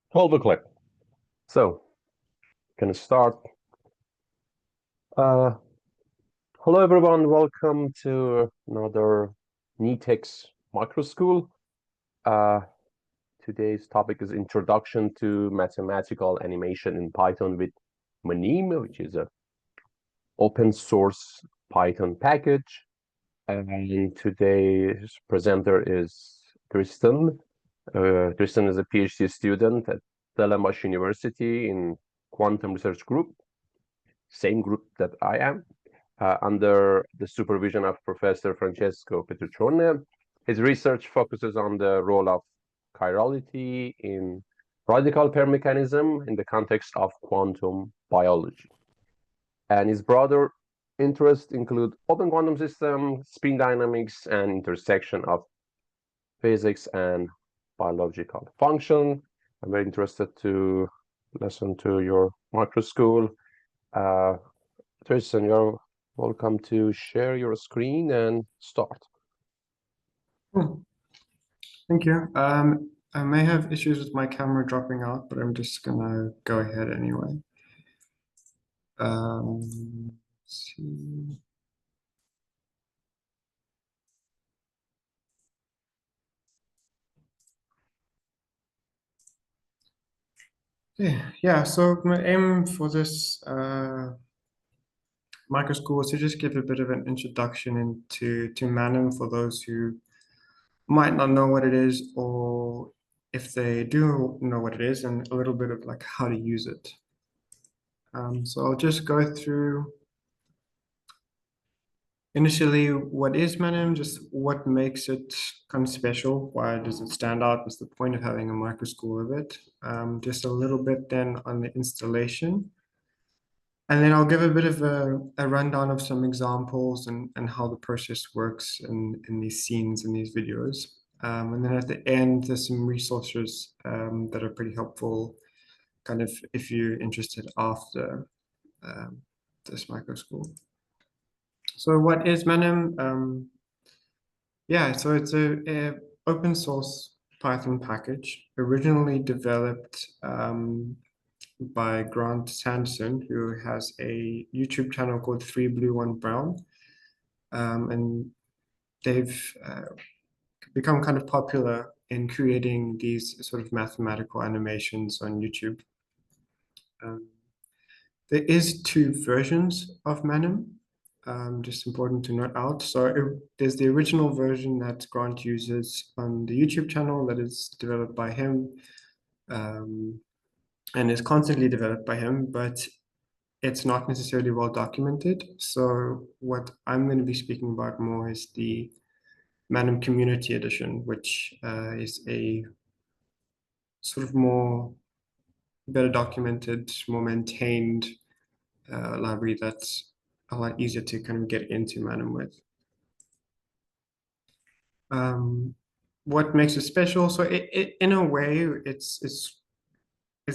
Hold the clip. So, gonna start. Uh, Hello everyone, welcome to another NITheCS micro school. Uh, Today's topic is Introduction to Mathematical Animation in Python with Manim, which is a open source Python package. And today's presenter is Tristen. Tristen is a PhD student at Stellenbosch University in Quantum Research Group, same group that I am, under the supervision of Professor Francesco Petruccione. His research focuses on the role of chirality in radical pair mechanism in the context of quantum biology. And his broader interests include open quantum systems, spin dynamics, and intersection of physics and biological function. I'm very interested to listen to your micro school. Tristen, you're welcome to share your screen and start. Thank you. I may have issues with my camera dropping out, but I'm just gonna go ahead anyway. Let's see. Yeah, so my aim for this micro school is to just give a bit of an introduction to Manim for those who might not know what it is, or if they do know what it is, and a little bit of like how to use it. So I'll just go through initially what is Manim, just what makes it kind of special, why does it stand out, what's the point of having a micro school of it, just a little bit then on the installation. And then I'll give a bit of a rundown of some examples and how the process works in these scenes and these videos. And then at the end, there's some resources that are pretty helpful, kind of if you're interested after this micro school. So what is Manim? Yeah, so it's a open source Python package originally developed by Grant Sanderson, who has a YouTube channel called 3 Blue 1 Brown. And they've become kind of popular in creating these sort of mathematical animations on YouTube. There is two versions of Manim, just important to note out. So there's the original version that Grant uses on the YouTube channel that is developed by him and is constantly developed by him, but it's not necessarily well documented. So what I'm going to be speaking about more is the Manim Community Edition, which is a sort of more better documented, more maintained library that's a lot easier to kind of get into Manim with. What makes it special? So in a way, it's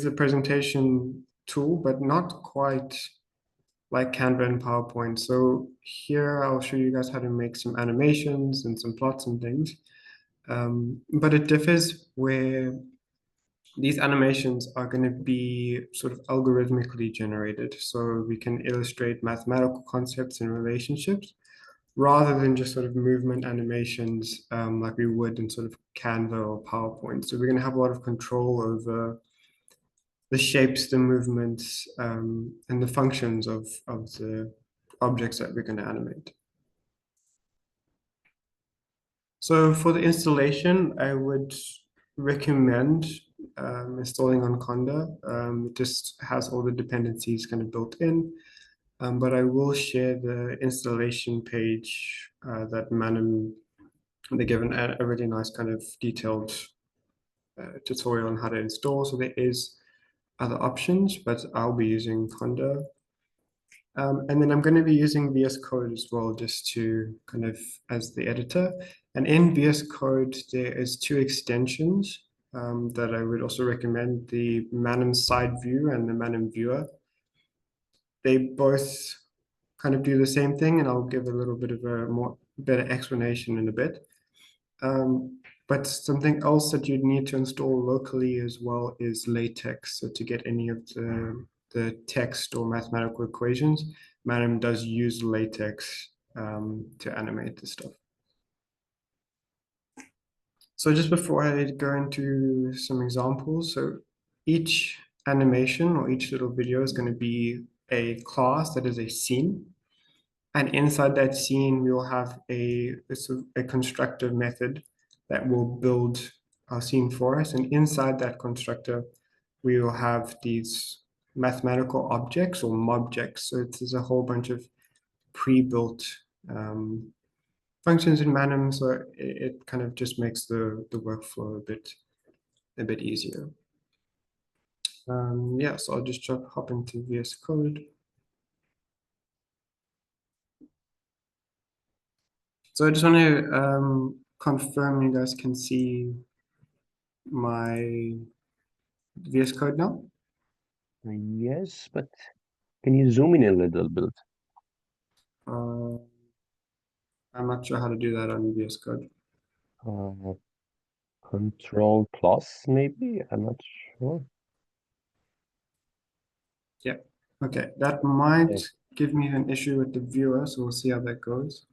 a presentation tool, but not quite like Canva and PowerPoint. So here I'll show you guys how to make some animations and some plots and things. But it differs where these animations are going to be sort of algorithmically generated. So we can illustrate mathematical concepts and relationships rather than just sort of movement animations like we would in sort of Canva or PowerPoint. So we're going to have a lot of control over the shapes, the movements, and the functions of the objects that we're going to animate. So for the installation, I would recommend installing on Conda. It just has all the dependencies kind of built in, but I will share the installation page that Manim, they give a really nice kind of detailed tutorial on how to install. So there is other options, but I'll be using Conda. And then I'm going to be using VS Code as well, just to kind of as the editor. And in VS Code, there is two extensions that I would also recommend, the Manim side view and the Manim viewer. They both kind of do the same thing, and I'll give a little bit of a better explanation in a bit. But something else that you'd need to install locally as well is LaTeX. So to get any of the text or mathematical equations, Manim does use LaTeX to animate the stuff. So just before I go into some examples, so each animation or each little video is going to be a class that is a scene. And inside that scene, we will have a constructor method that will build our scene for us. And inside that constructor, we will have these mathematical objects or mobjects. So there's a whole bunch of pre-built functions in Manim, so it kind of just makes the workflow a bit easier. Yeah, so I'll just hop into VS Code. So I just want to confirm you guys can see my VS Code now. Yes, but can you zoom in a little bit? I'm not sure how to do that on VS Code. Control plus, maybe? I'm not sure. Yeah. Okay, that might Okay. give me an issue with the viewer, so we'll see how that goes.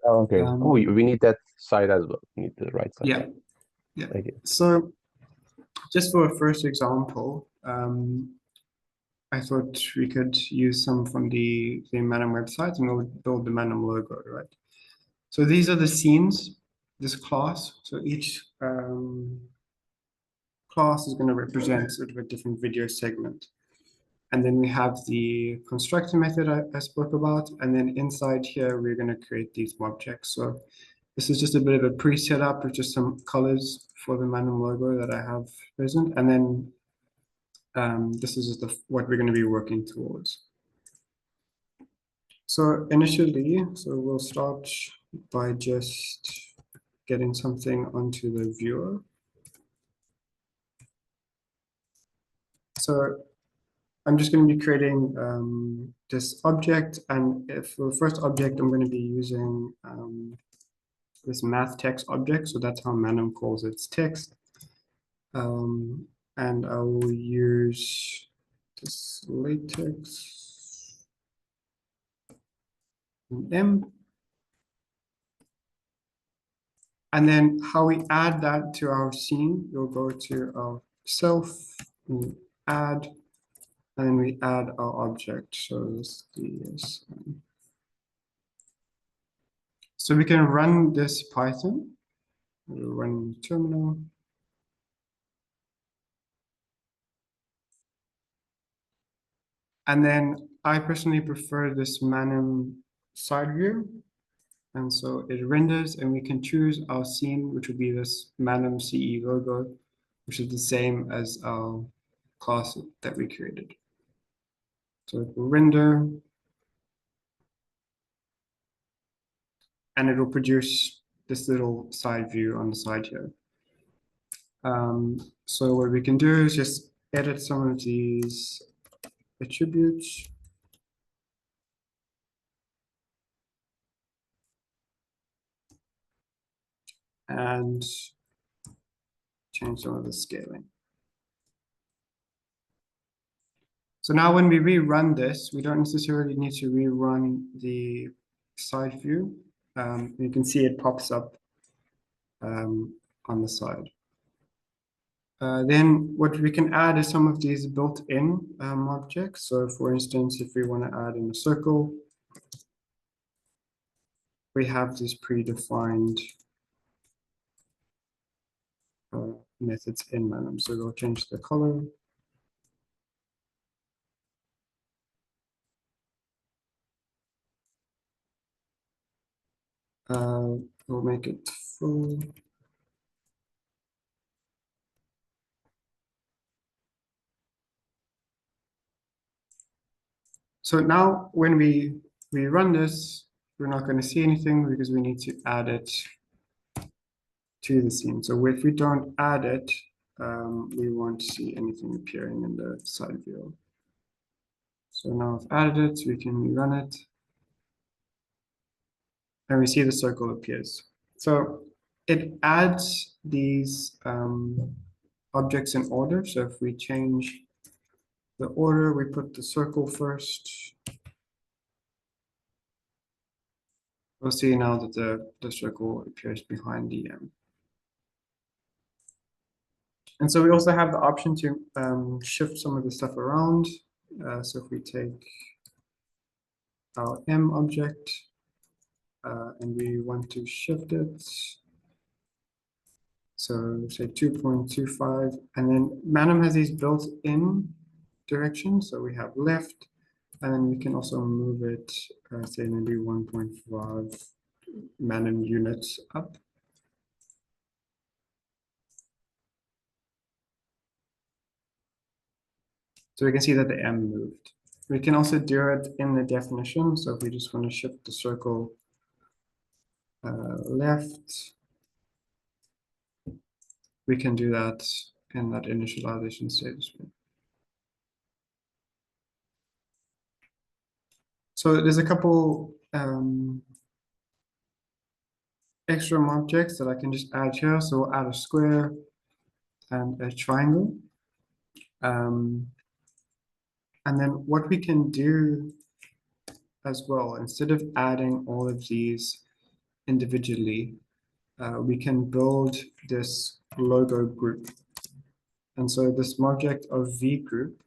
Oh, okay. Oh, we need that side as well. We need the right side. Yeah. Yeah. Okay. So just for a first example, I thought we could use some from the Manim website and we'll build the Manim logo, right? So these are the scenes, this class. So each class is going to represent sort of a different video segment. And then we have the constructor method I spoke about. And then inside here, we're going to create these objects. So this is just a bit of a pre-setup with just some colors for the Manim logo that I have present. And then this is just what we're going to be working towards. So initially, so we'll start by just getting something onto the viewer. So I'm just going to be creating this object, and for the first object, I'm going to be using this NITheCS object. So that's how Manim calls its text. And I will use this LaTeX M. And then how we add that to our scene, we'll go to our self, add, and then we add our object. So this is, so we can run this Python. We'll run terminal. And then I personally prefer this Manim side view. And so it renders and we can choose our scene, which would be this Manim CE logo, which is the same as our class that we created. So it will render and it will produce this little side view on the side here. So what we can do is just edit some of these attributes. And change some of the scaling. So now when we rerun this, we don't necessarily need to rerun the side view. You can see it pops up on the side. Then what we can add is some of these built-in objects. So for instance, if we want to add in a circle, we have this predefined methods in Manim. So we'll change the color. We'll make it full. So now when we run this, we're not going to see anything because we need to add it to the scene. So if we don't add it, we won't see anything appearing in the side view. So now I've added it, we can run it. And we see the circle appears. So it adds these objects in order. So if we change the order, we put the circle first. We'll see now that the circle appears behind the M. And so we also have the option to shift some of the stuff around. So if we take our M object and we want to shift it, so say 2.25, and then Manim has these built-in directions. So we have left, and then we can also move it, say maybe 1.5 Manim units up. So we can see that the M moved. We can also do it in the definition. So if we just want to shift the circle left, we can do that in that initialization stage. So there's a couple extra objects that I can just add here. So we'll add a square and a triangle. And then what we can do as well, instead of adding all of these individually, we can build this logo group. And so this object of V group,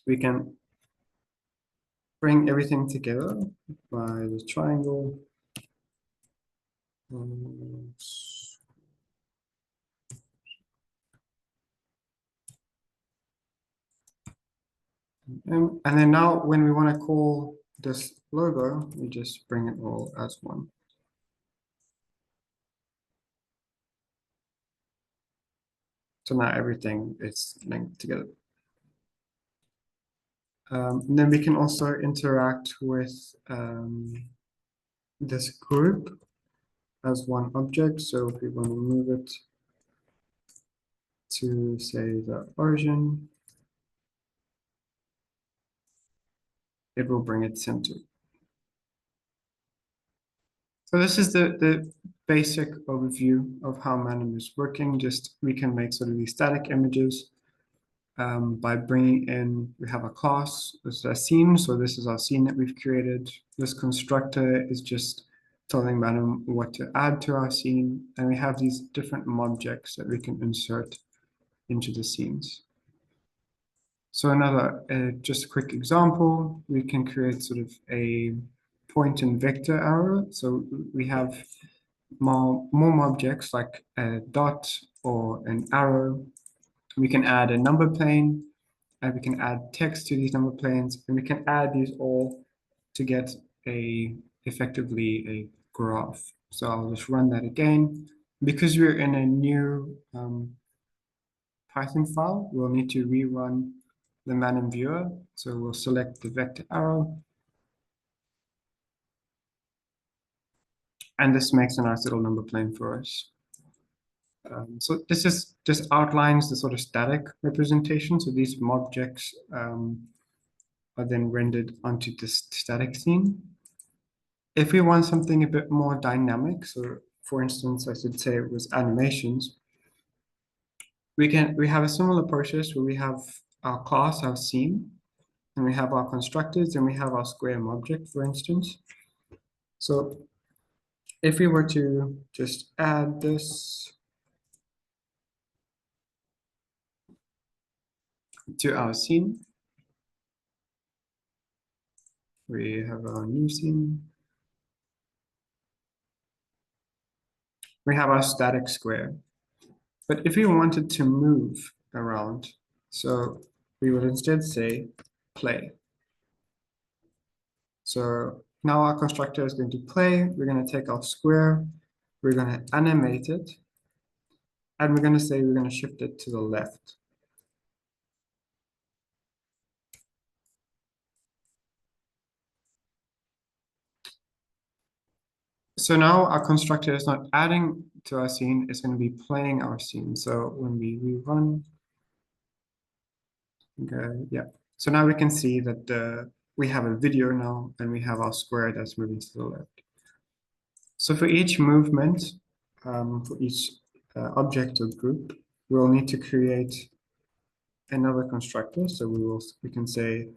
we can bring everything together by the triangle. And then now when we want to call this logo, we just bring it all as one. So now everything is linked together. And then we can also interact with this group as one object. So if we want to move it to, say, the origin, it will bring it center. So this is the basic overview of how Manim is working. Just we can make sort of these static images by bringing in, we have a class, this is a scene. So this is our scene that we've created. This constructor is just telling Manim what to add to our scene. And we have these different objects that we can insert into the scenes. So another, just a quick example, we can create sort of a point and vector arrow. So we have more objects like a dot or an arrow. We can add a number plane, and we can add text to these number planes, and we can add these all to get effectively a graph. So I'll just run that again. Because we're in a new Python file, we'll need to rerun the Manim viewer. So we'll select the vector arrow. And this makes a nice little number plane for us. So this is just outlines the sort of static representation. So these objects are then rendered onto this static scene. If we want something a bit more dynamic, so for instance, I should say it was animations, we have a similar process where we have our class, our scene, and we have our constructors, and we have our square object, for instance. So if we were to just add this to our scene, we have our new scene. We have our static square. But if we wanted to move around, so we would instead say play. So now our constructor is going to play. We're going to take our square. We're going to animate it. And we're going to say we're going to shift it to the left. So now our constructor is not adding to our scene, it's going to be playing our scene. So when we rerun, okay, yeah. So now we can see that we have a video now, and we have our square that's moving to the left. So for each movement, for each object or group, we'll need to create another constructor. So we can say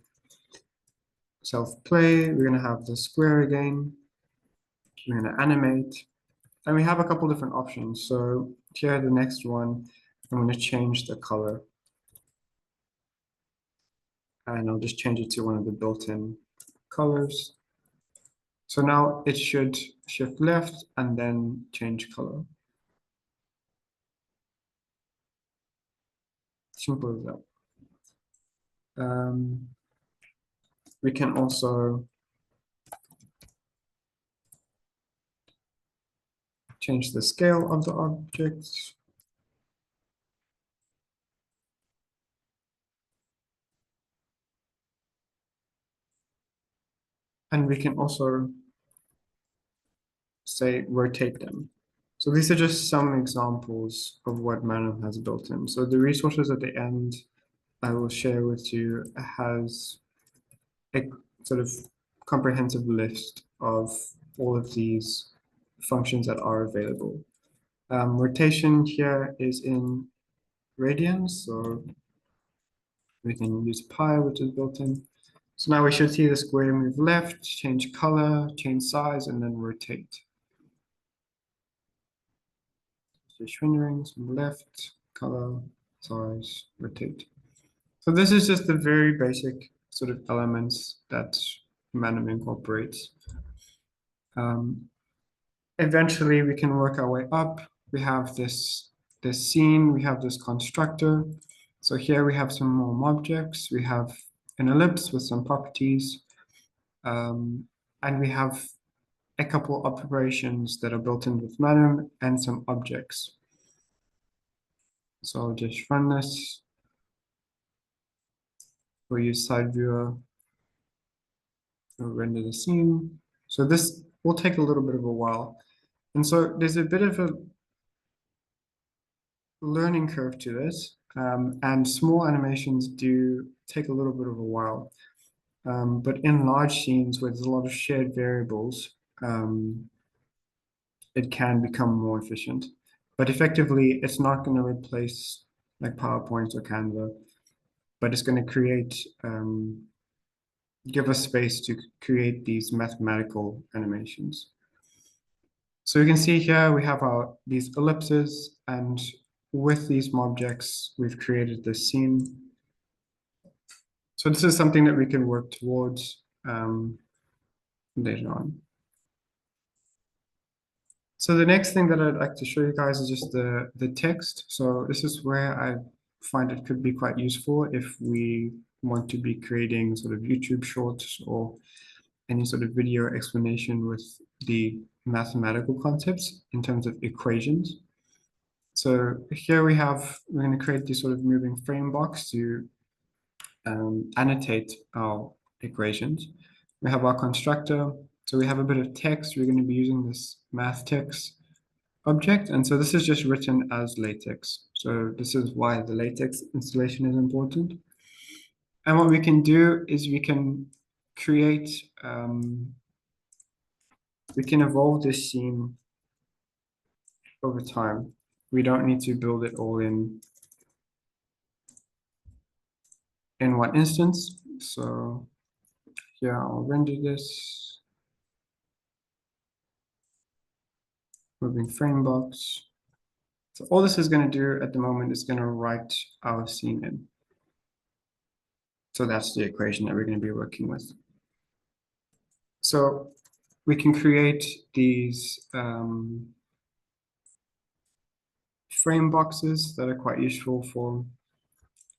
self-play, we're going to have the square again, we're going to animate, and we have a couple different options. So here, the next one, I'm going to change the color. And I'll just change it to one of the built-in colors. So now it should shift left and then change color. Simple as that. We can also change the scale of the objects. And we can also say rotate them. So these are just some examples of what Manim has built in. So the resources at the end I will share with you has a sort of comprehensive list of all of these functions that are available. Rotation here is in radians, so we can use pi, which is built in. So now we should see the square move left, change color, change size, and then rotate. Just renderings from left, color, size, rotate. So this is just the very basic sort of elements that Manim incorporates. Eventually, we can work our way up. We have this scene, we have this constructor. So here we have some more objects. We have an ellipse with some properties. And we have a couple operations that are built in with Manim and some objects. So I'll just run this. We'll use side viewer. We'll render the scene. So this will take a little bit of a while. And so there's a bit of a learning curve to this, and small animations do take a little bit of a while. But in large scenes where there's a lot of shared variables, it can become more efficient. But effectively, it's not going to replace like PowerPoint or Canva, but it's going to create, give us space to create these mathematical animations. So you can see here we have these ellipses, and with these objects, we've created this scene. So this is something that we can work towards later on. So the next thing that I'd like to show you guys is just the text. So this is where I find it could be quite useful if we want to be creating sort of YouTube shorts or any sort of video explanation with the mathematical concepts in terms of equations. So here we're going to create this sort of moving frame box to annotate our equations. We have our constructor. So we have a bit of text. We're going to be using this NITheCS object. And so this is just written as LaTeX. So this is why the LaTeX installation is important. And what we can do is we can create, we can evolve this scene over time. We don't need to build it all in one instance. So here I'll render this. Moving frame box. So all this is going to do at the moment is going to write our scene in. So that's the equation that we're going to be working with. So we can create these frame boxes that are quite useful for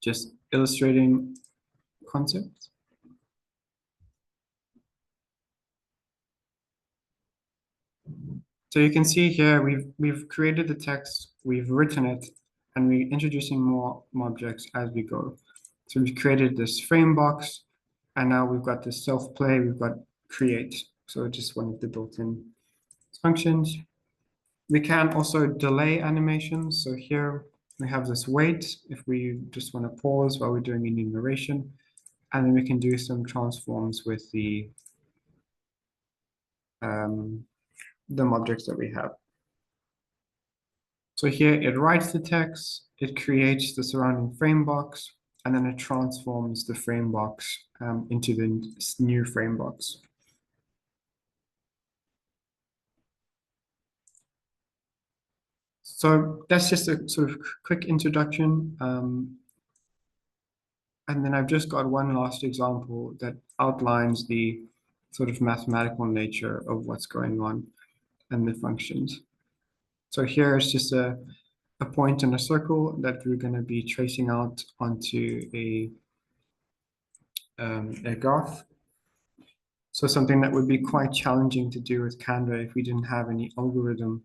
just illustrating concepts. So you can see here we've created the text, we've written it, and we're introducing more objects as we go. So we've created this frame box, and now we've got this self-play, we've got create. So just one of the built-in functions. We can also delay animations. So here we have this wait if we just want to pause while we're doing enumeration. And then we can do some transforms with the the objects that we have. So here it writes the text, it creates the surrounding frame box, and then it transforms the frame box into the new frame box. So that's just a sort of quick introduction. And then I've just got one last example that outlines the sort of mathematical nature of what's going on and the functions. So here is just a point in a circle that we're going to be tracing out onto a graph. So something that would be quite challenging to do with Canva if we didn't have any algorithm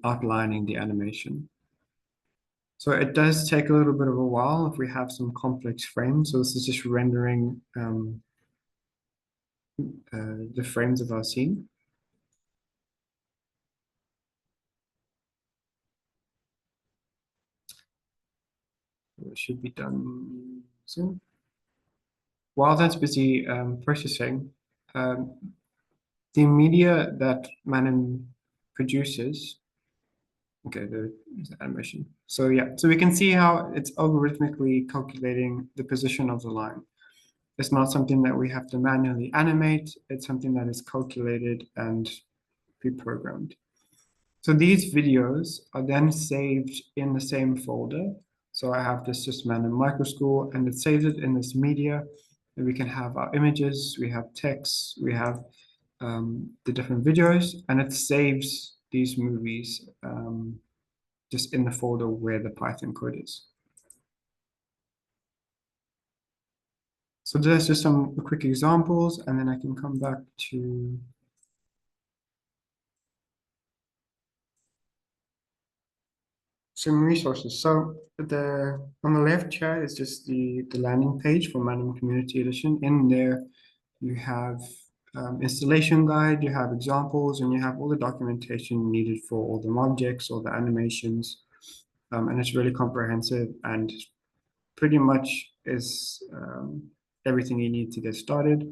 outlining the animation. So it does take a little bit of a while if we have some complex frames. So this is just rendering the frames of our scene. It should be done soon. While that's busy processing, the media that Manim produces, okay, the animation. So yeah, so we can see how it's algorithmically calculating the position of the line. It's not something that we have to manually animate. It's something that is calculated and pre-programmed. So these videos are then saved in the same folder. So I have this just Manim microschool, and it saves it in this media. And we can have our images, we have text, we have the different videos, and it saves these movies just in the folder where the Python code is. So there's just some quick examples, and then I can come back to some resources. So on the left here is just the landing page for Manim Community Edition. In there, you have installation guide, you have examples, and you have all the documentation needed for all the objects, all the animations. And it's really comprehensive and pretty much is everything you need to get started.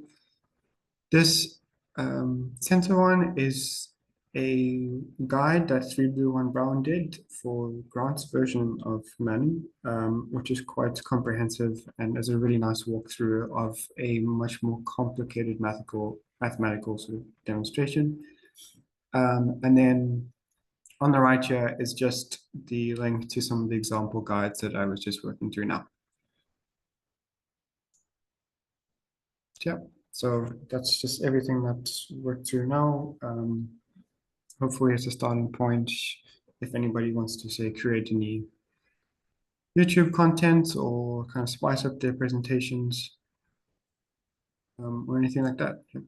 This center one is a guide that 3Blue1Brown did for Grant's version of Manim, which is quite comprehensive and is a really nice walkthrough of a much more complicated mathematical sort of demonstration. And then on the right here is just the link to some of the example guides that I was just working through now. Yeah, so that's just everything that's worked through now. Hopefully it's a starting point if anybody wants to say create any YouTube content or kind of spice up their presentations or anything like that. Yeah.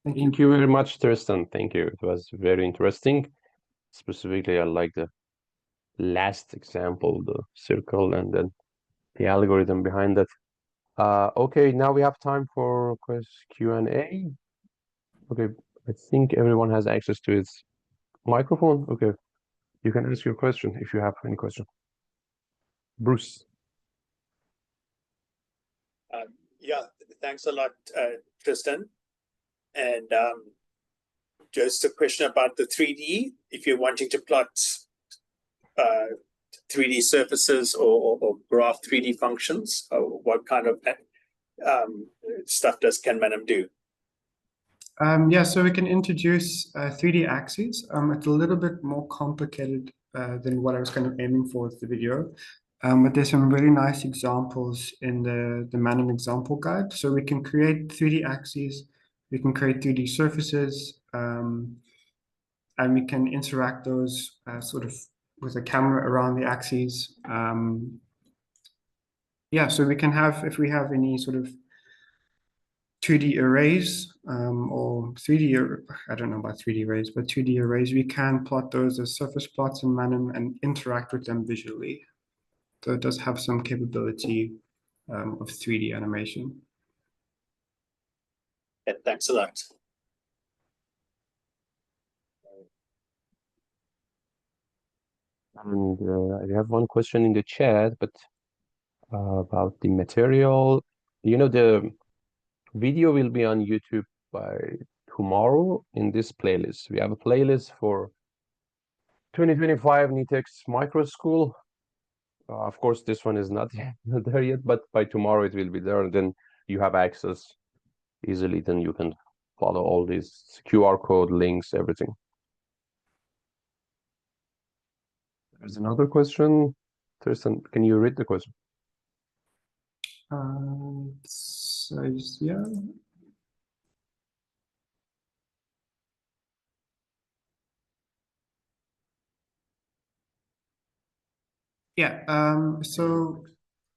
Thank you very much, Tristen. Thank you. It was very interesting. Specifically, I like the last example, the circle, and then the algorithm behind that. Okay, now we have time for Q&A. Okay, I think everyone has access to its microphone. Okay, you can ask your question if you have any question. Bruce. Yeah, thanks a lot, Tristen. And just a question about the 3D. If you're wanting to plot 3D surfaces or graph 3D functions, what kind of stuff can Manim do? Yeah, so we can introduce 3D axes. It's a little bit more complicated than what I was kind of aiming for with the video. But there's some really nice examples in the Manim example guide. So we can create 3D axes, we can create 3D surfaces, and we can interact those sort of with a camera around the axes. Yeah, so we can have, if we have any sort of 2D arrays or 3D, I don't know about 3D arrays, but 2D arrays, we can plot those as surface plots in Manim and interact with them visually. So it does have some capability of 3D animation. Yeah, thanks a lot. And I have one question in the chat, but about the material. You know, the video will be on YouTube by tomorrow in this playlist. We have a playlist for 2025 NITheCS Micro School. Of course, this one is not there yet, but by tomorrow it will be there, and then you have access easily. Then you can follow all these QR code, links, everything. There's another question. Tristen, can you read the question? Yeah. Yeah, so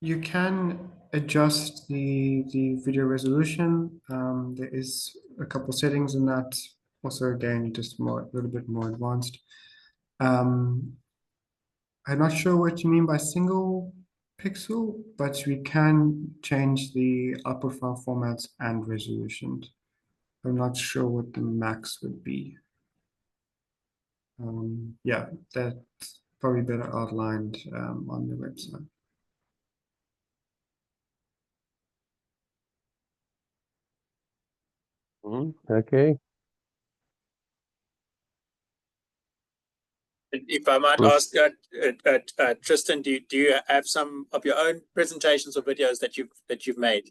you can adjust the video resolution. There is a couple settings in that. Also, again, just a little bit more advanced. I'm not sure what you mean by single pixel, but we can change the output file formats and resolutions. I'm not sure what the max would be. Yeah, that's probably better outlined on the website. Okay. If I might ask, Tristen, do you have some of your own presentations or videos that you've made?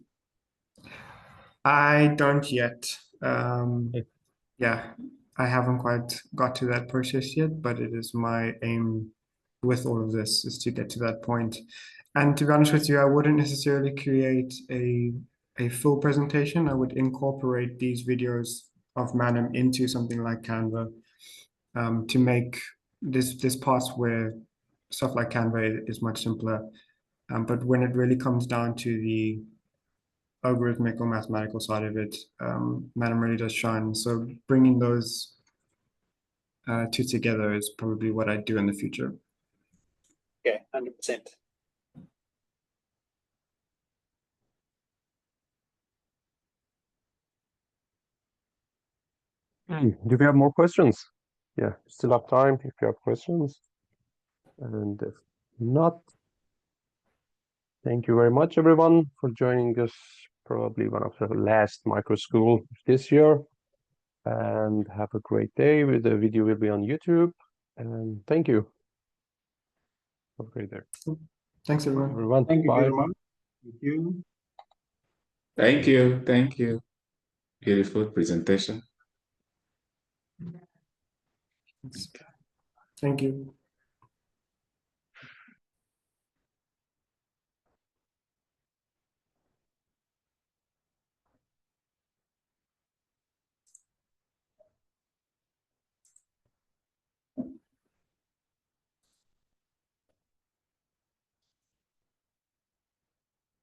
I don't yet. Yeah, I haven't quite got to that process yet, but it is my aim with all of this is to get to that point. And to be honest with you, I wouldn't necessarily create a full presentation. I would incorporate these videos of Manim into something like Canva to make this parts where stuff like Canva is much simpler. But when it really comes down to the algorithmic or mathematical side of it, Manim really does shine. So bringing those two together is probably what I do in the future. Okay, 100%. Do we have more questions? Yeah, still have time if you have questions. And if not, thank you very much, everyone, for joining us. Probably one of the last micro school this year. And have a great day. The video will be on YouTube. And thank you. Have a great day. Thanks, everyone. Everyone, Thank you bye. very much. Thank you. Thank you. Thank you. Beautiful presentation. Thank you.